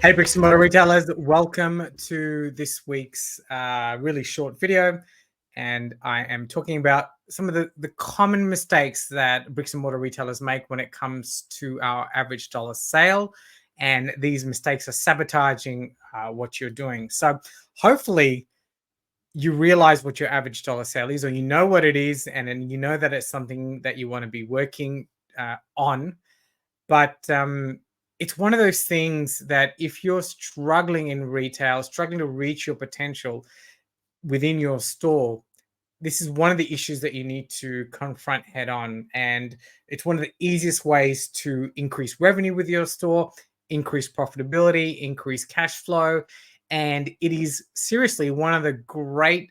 Hey, Bricks Mortar Retailers, welcome to this week's really short video. And I am talking about some of the common mistakes that bricks and mortar retailers make when it comes to our average dollar sale. And these mistakes are sabotaging what you're doing. So hopefully you realize what your average dollar sale is, or you know what it is, and then you know that it's something that you want to be working on. But it's one of those things that if you're struggling in retail, struggling to reach your potential within your store, this is one of the issues that you need to confront head on. And it's one of the easiest ways to increase revenue with your store, increase profitability, increase cash flow. And it is seriously one of the great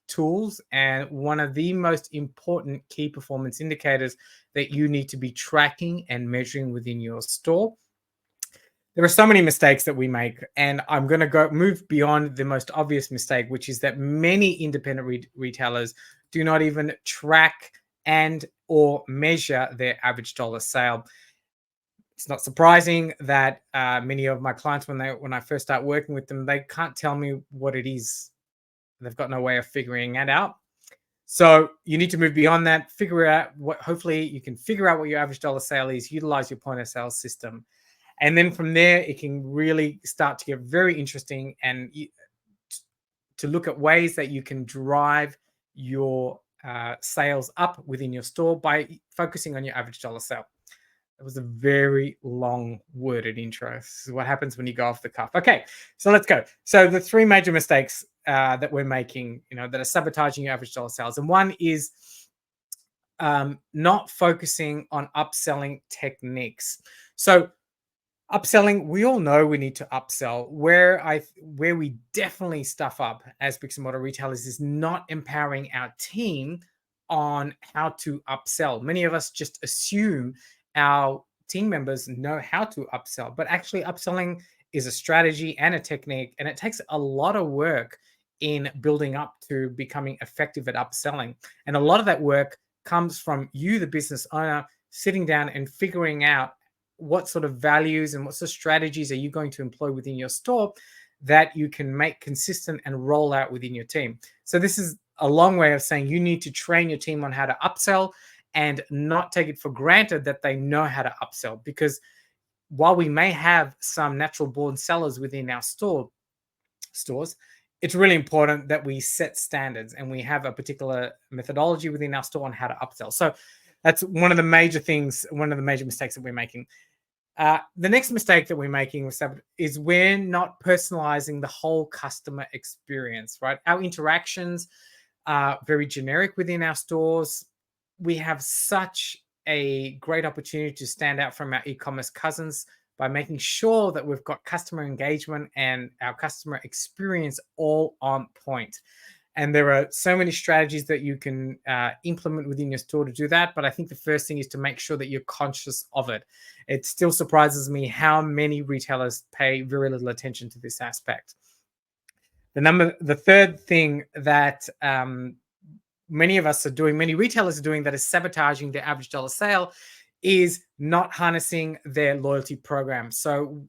tools and one of the most important key performance indicators that you need to be tracking and measuring within your store. There are so many mistakes that we make, and I'm going to move beyond the most obvious mistake, which is that many independent retailers do not even track and or measure their average dollar sale. It's not surprising that many of my clients, when I first start working with them, they can't tell me what it is. They've got no way of figuring that out. So you need to move beyond that, figure out hopefully you can figure out what your average dollar sale is, utilize your point of sale system. And then from there, it can really start to get very interesting and to look at ways that you can drive your sales up within your store by focusing on your average dollar sale. It was a very long worded intro. This is what happens when you go off the cuff. Okay, so let's go. So the three major mistakes that we're making, that are sabotaging your average dollar sales. And one is not focusing on upselling techniques. So upselling, we all know we need to upsell. Where we definitely stuff up as bricks and mortar retailers is not empowering our team on how to upsell. Many of us just assume our team members know how to upsell, but actually upselling is a strategy and a technique, and it takes a lot of work in building up to becoming effective at upselling. And a lot of that work comes from you, the business owner, sitting down and figuring out what sort of values and what sort of strategies are you going to employ within your store that you can make consistent and roll out within your team. So this is a long way of saying you need to train your team on how to upsell and not take it for granted that they know how to upsell. Because while we may have some natural born sellers within our stores, it's really important that we set standards and we have a particular methodology within our store on how to upsell. So that's one of the major things, one of the major mistakes that we're making. The next mistake that we're making is we're not personalizing the whole customer experience, right? Our interactions are very generic within our stores. We have such a great opportunity to stand out from our e-commerce cousins by making sure that we've got customer engagement and our customer experience all on point. And there are so many strategies that you can implement within your store to do that. But I think the first thing is to make sure that you're conscious of it. It still surprises me how many retailers pay very little attention to this aspect. The third thing that many retailers are doing that is sabotaging their average dollar sale is not harnessing their loyalty program. So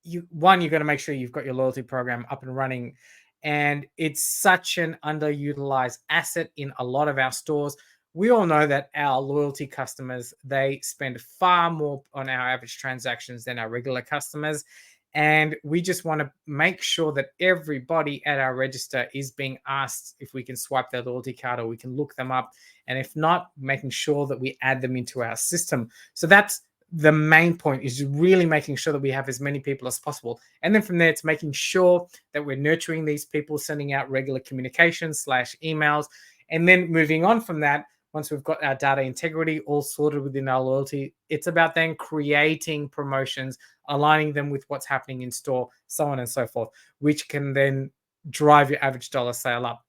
you've got to make sure you've got your loyalty program up and running. And it's such an underutilized asset in a lot of our stores. We all know that our loyalty customers, they spend far more on our average transactions than our regular customers. And we just want to make sure that everybody at our register is being asked if we can swipe their loyalty card or we can look them up. And if not, making sure that we add them into our system. So that's the main point, is really making sure that we have as many people as possible. And then from there, it's making sure that we're nurturing these people, sending out regular communications / emails. And then moving on from that, once we've got our data integrity all sorted within our loyalty, it's about then creating promotions, aligning them with what's happening in store, so on and so forth, which can then drive your average dollar sale up.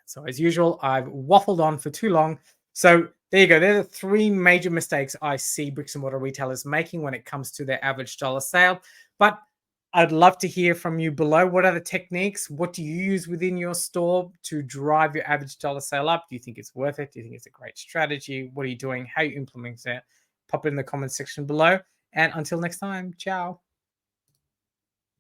So as usual, I've waffled on for too long. So there you go. They're the three major mistakes I see bricks and mortar retailers making when it comes to their average dollar sale. But I'd love to hear from you below. What are the techniques? What do you use within your store to drive your average dollar sale up? Do you think it's worth it? Do you think it's a great strategy? What are you doing? How are you implementing it? Pop it in the comment section below. And until next time, ciao.